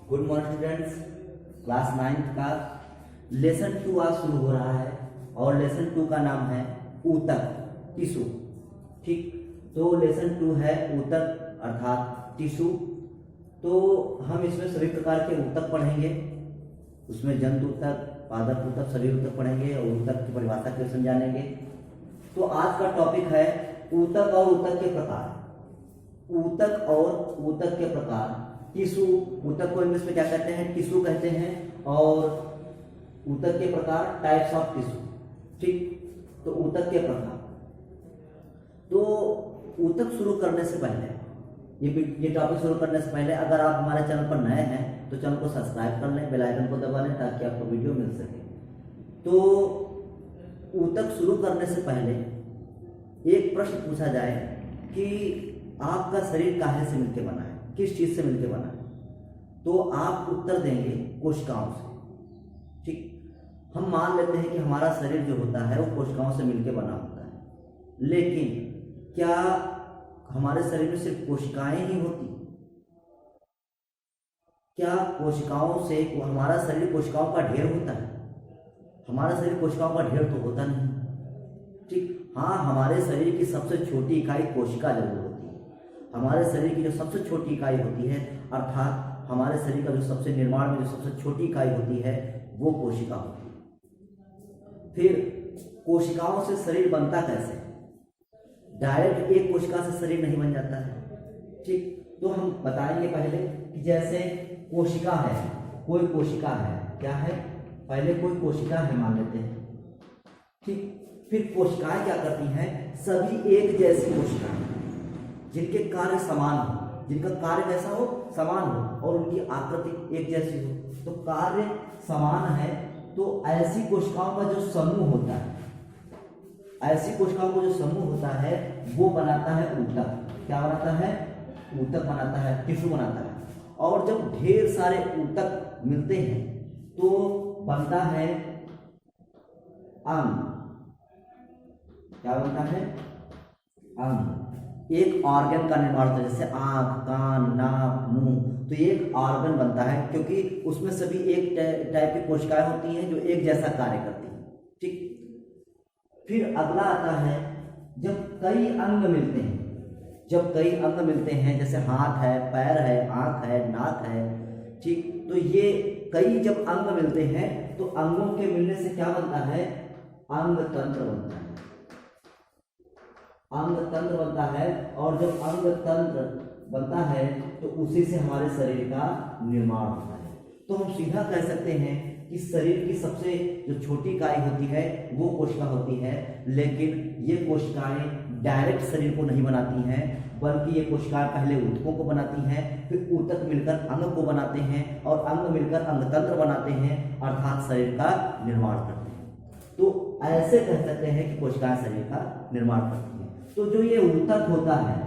Good morning students. Class 9 का lesson 2 आज शुरू हो रहा है और लेसन 2 का नाम है ऊतक टिश्यू। ठीक, तो लेसन 2 है ऊतक अर्थात टिश्यू। तो हम इसमें सभी प्रकार के ऊतक पढ़ेंगे, उसमें जंतु ऊतक, पादप ऊतक, सभी ऊतक पढ़ेंगे और ऊतक की परिभाषा के समझानेंगे। तो आज का टॉपिक है ऊतक और ऊतक के प्रकार। ऊतक और ऊतक के प्रकार। टिश्यू, ऊतक को इंग्लिश में क्या कहते हैं? टिश्यू कहते हैं। और ऊतक के प्रकार टाइप्स ऑफ टिश्यू। ठीक, तो ऊतक के प्रकार। तो ऊतक शुरू करने से पहले, ये टॉपिक शुरू करने से पहले अगर आप हमारे चैनल पर नए हैं तो चैनल को सब्सक्राइब कर लें, बेल आइकन को दबा लें ताकि आपको वीडियो मिल सके। तो ऊतक शुरू करने से पहले एक प्रश्न पूछा जाए कि आपका शरीर काहे से मिलकर बना है, किस चीज से मिलकर बना है? तो आप उत्तर देंगे कोशिकाओं से। ठीक, हम मान लेते हैं कि हमारा शरीर जो होता है वो कोशिकाओं से मिलकर बना होता है, लेकिन क्या हमारे शरीर में सिर्फ कोशिकाएं ही होती? क्या कोशिकाओं से हमारा शरीर कोशिकाओं का ढेर होता है? हमारा शरीर कोशिकाओं का ढेर तो होता नहीं। ठीक, हाँ, हमारे शरीर की सबसे छोटी इकाई कोशिका जरूर होती है। हमारे शरीर की जो सबसे छोटी इकाई होती है, अर्थात हमारे शरीर का जो सबसे निर्माण में जो सबसे छोटी इकाई होती है वो कोशिका होती है। फिर कोशिकाओं से शरीर बनता कैसे? डायरेक्ट एक कोशिका से शरीर नहीं बन जाता है। ठीक, तो हम बताएंगे पहले कि जैसे कोशिका है, कोई कोशिका है, क्या है? पहले कोई कोशिका है मान लेते हैं। ठीक, फिर कोशिकाएं क्या करती हैं? सभी एक जैसी कोशिकाएं जिनके कार्य समान हो, जिनका कार्य कैसा हो? समान हो, और उनकी आकृति एक जैसी हो। तो कार्य समान है, तो ऐसी कोशिकाओं का जो समूह होता है, ऐसी कोशिकाओं का जो समूह होता है वो बनाता है ऊतक। क्या बनाता है? ऊतक बनाता है, टिश्यू बनाता है। और जब ढेर सारे ऊतक मिलते हैं तो बनता है अंग। क्या बनता है? अंग। एक ऑर्गन का निर्माण होता है, जैसे आंख, कान, नाक, मुंह। तो एक ऑर्गन बनता है क्योंकि उसमें सभी एक टाइप की कोशिकाएं होती हैं जो एक जैसा कार्य करती हैं। ठीक, फिर अगला आता है जब कई अंग मिलते हैं। जब कई अंग मिलते हैं, जैसे हाथ है, पैर है, आंख है, नाक है। ठीक, तो ये कई जब अंग मिलते हैं तो अंगों के मिलने से क्या बनता है? अंग तंत्र बनता है। अंग तंत्र बनता है, और जब अंग तंत्र बनता है तो उसी से हमारे शरीर का निर्माण होता है। तो हम सीधा कह सकते हैं कि शरीर की सबसे जो छोटी इकाई होती है वो कोशिका होती है, लेकिन ये कोशिकाएं डायरेक्ट शरीर को नहीं बनाती हैं, बल्कि ये कोशिकाएं पहले ऊतकों को बनाती हैं, फिर ऊतक मिलकर अंग को बनाते हैं, और अंग मिलकर अंगतंत्र बनाते हैं, अर्थात शरीर का निर्माण करते हैं। तो ऐसे कह सकते हैं कि कोशिकाएं शरीर का निर्माण करती हैं। तो जो ये ऊतक होता है,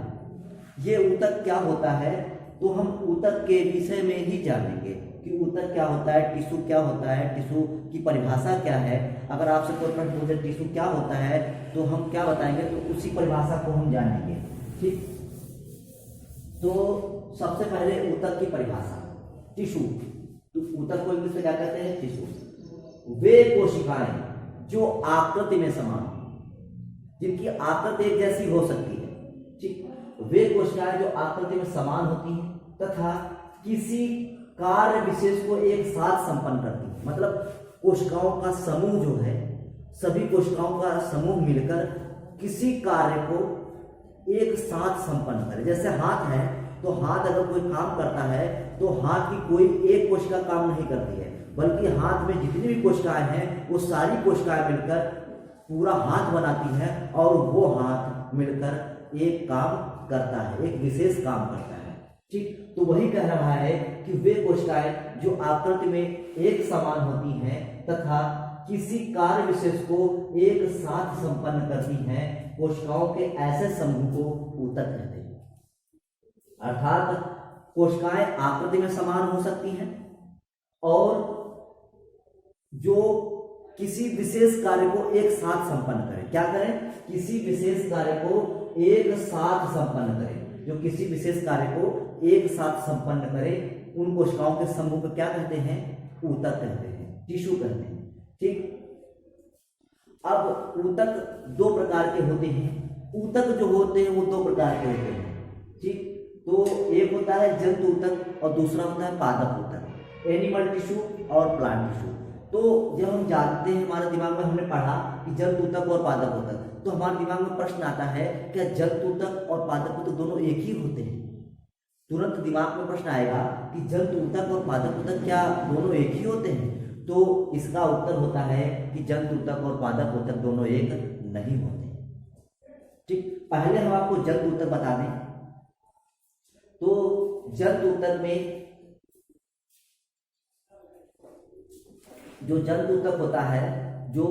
ये ऊतक क्या होता है? तो हम ऊतक के विषय में ही जानेंगे कि ऊतक क्या होता है, टिश्यू क्या होता है, टिश्यू की परिभाषा क्या है। अगर आपसे कोई प्रश्न पूछे टिश्यू क्या होता है तो हम क्या बताएंगे, तो उसी परिभाषा को हम जानेंगे। ठीक, तो सबसे पहले ऊतक की परिभाषा। टिश्यू, तो ऊतक को इंग्लिश में क्या कहते हैं? टिश्यू। वे कोशिकाएं जो आकृति में समान, जिनकी आकृति एक जैसी हो सकती है। ठीक, वे कोशिकाएं जो आकृति में समान होती हैं तथा किसी कार्य विशेष को एक साथ संपन्न करती है। मतलब कोशिकाओं का समूह जो है, सभी कोशिकाओं का समूह मिलकर किसी कार्य को एक साथ संपन्न करे। जैसे हाथ है, तो हाथ अगर कोई काम करता है तो हाथ की कोई एक कोशिका काम नहीं करती है, बल्कि हाथ में जितनी भी कोशिकाएं हैं वो सारी कोशिकाएं मिलकर पूरा हाथ बनाती है, और वो हाथ मिलकर एक काम करता है, एक विशेष काम करता है। ठीक, तो वही कह रहा है कि वे कोशिकाएं जो आकृति में एक समान होती हैं तथा किसी कार्य विशेष को एक साथ संपन्न करती हैं, कोशिकाओं के ऐसे समूह को ऊतक कहते हैं। अर्थात कोशिकाएं आकृति में समान हो सकती हैं और जो किसी विशेष कार्य को एक साथ संपन्न करें। क्या करें? किसी विशेष कार्य को एक साथ संपन्न करें। जो किसी विशेष कार्य को एक साथ संपन्न करे उन कोशिकाओं के समूह को क्या कहते हैं? ऊतक कहते हैं, टिश्यू कहते हैं। ठीक, अब ऊतक दो प्रकार के होते हैं। ऊतक जो होते हैं वो दो प्रकार के होते हैं। ठीक, तो एक होता है जंतु ऊतक और दूसरा होता है पादप ऊतक, एनिमल टिश्यू और प्लांट टिश्यू। तो जब हम जानते हैं, हमारे दिमाग में हमने पढ़ा कि जंतु ऊतक और पादप ऊतक, तो हमारे दिमाग में प्रश्न आता है क्या जंतु ऊतक और पादप ऊतक दोनों एक ही होते हैं? तुरंत दिमाग में प्रश्न आएगा कि जंतु ऊतक और पादप ऊतक क्या दोनों एक ही होते हैं? तो इसका उत्तर होता है कि जंतु ऊतक और पादप ऊतक दोनों एक नहीं होते। ठीक, पहले हम आपको जंतु ऊतक बता दें। तो जंतु ऊतक में जो जंतु ऊतक होता है, जो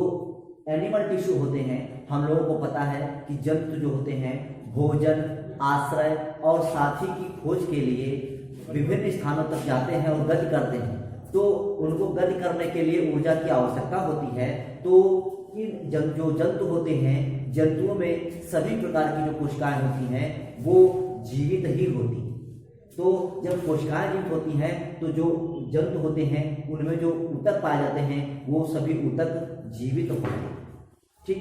एनिमल टिश्यू होते हैं, हम लोगों को पता है कि जंतु जो होते हैं भोजन, आश्रय और साथी की खोज के लिए विभिन्न स्थानों तक जाते हैं और गति करते हैं। तो उनको गति करने के लिए ऊर्जा की आवश्यकता होती है। तो इन जो जंतु होते हैं, जंतुओं में सभी प्रकार की जो कोशिकाएं होती हैं वो जीवित ही होती हैं। तो जब कोशिकाएं जीवित होती हैं तो जो जंतु होते हैं उनमें जो ऊतक पाए जाते हैं वो सभी ऊतक जीवित होते हैं। ठीक,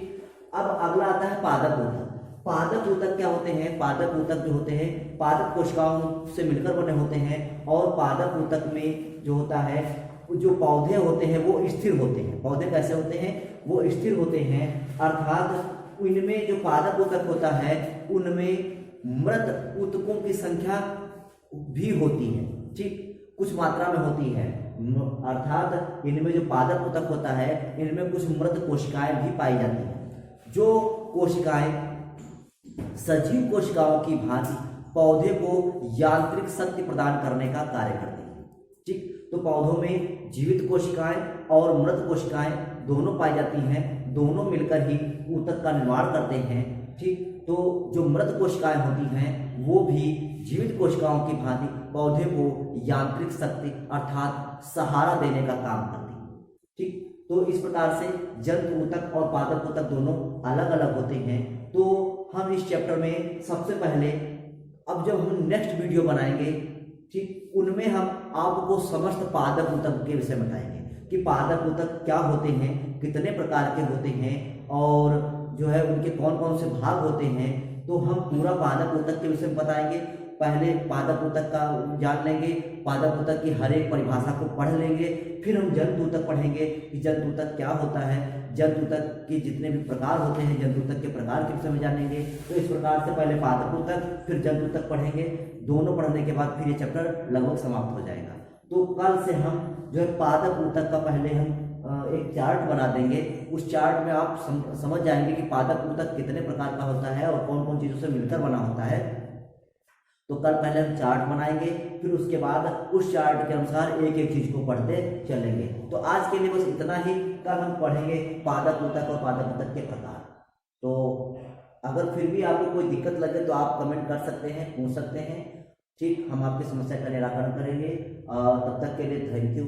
अब अगला आता है पादप ऊतक। पादप ऊतक क्या होते हैं? पादप ऊतक जो होते हैं पादप कोशिकाओं से मिलकर बने होते हैं, और पादप ऊतक में जो होता है जो पौधे होते हैं वो स्थिर होते हैं। पौधे कैसे होते हैं? वो स्थिर होते हैं, अर्थात इनमें जो पादप ऊतक होता है उनमें मृत ऊतकों की संख्या भी होती है। ठीक, कुछ मात्रा में होती है, अर्थात इनमें जो पादप ऊतक होता है इनमें कुछ मृत कोशिकाएं भी पाई जाती हैं। जो कोशिकाएं सजीव कोशिकाओं की भांति पौधे को यांत्रिक शक्ति प्रदान करने का कार्य करती हैं। ठीक, तो पौधों में जीवित कोशिकाएं और मृत कोशिकाएं दोनों पाई जाती हैं, दोनों मिलकर ही ऊतक का निर्माण करते हैं। ठीक, तो जो मृत कोशिकाएं होती हैं वो भी जीवित कोशिकाओं की भांति पौधे को यांत्रिक शक्ति अर्थात सहारा देने का काम करती है। ठीक, तो इस प्रकार से जंतु ऊतक और पादप ऊतक दोनों अलग अलग होते हैं। तो हम इस चैप्टर में सबसे पहले, अब जब हम नेक्स्ट वीडियो बनाएंगे, ठीक, उनमें हम आपको समस्त पादप ऊतक के विषय में बताएंगे कि पादप ऊतक क्या होते हैं, कितने प्रकार के होते हैं और जो है उनके कौन कौन से भाग होते हैं। तो हम पूरा पादप ऊतक के विषय में बताएंगे। पहले पादप ऊतक का जान लेंगे, पादप ऊतक की हर एक परिभाषा को पढ़ लेंगे, फिर हम जंतु ऊतक पढ़ेंगे कि जंतु ऊतक क्या होता है, जंतु ऊतक के जितने भी प्रकार होते हैं जंतु ऊतक के प्रकार के विषय में जानेंगे। तो इस प्रकार से पहले पादप ऊतक फिर जंतु ऊतक पढ़ेंगे। दोनों पढ़ने के बाद फिर ये चैप्टर लगभग समाप्त हो जाएगा। तो कल से हम जो है पादप ऊतक का पहले हम एक चार्ट बना देंगे। उस चार्ट में आप समझ जाएंगे कि पादप ऊतक कितने प्रकार का होता है और कौन कौन चीज़ों से मिलकर बना होता है। तो कल पहले हम चार्ट बनाएंगे, फिर उसके बाद उस चार्ट के अनुसार एक एक चीज को पढ़ते चलेंगे। तो आज के लिए बस इतना ही। कल हम पढ़ेंगे पादप ऊतक और पादप ऊतक के प्रकार। तो अगर फिर भी आपको कोई दिक्कत लगे तो आप कमेंट कर सकते हैं, पूछ सकते हैं। ठीक, हम आपकी समस्या का निराकरण करेंगे। तब तक के लिए थैंक यू।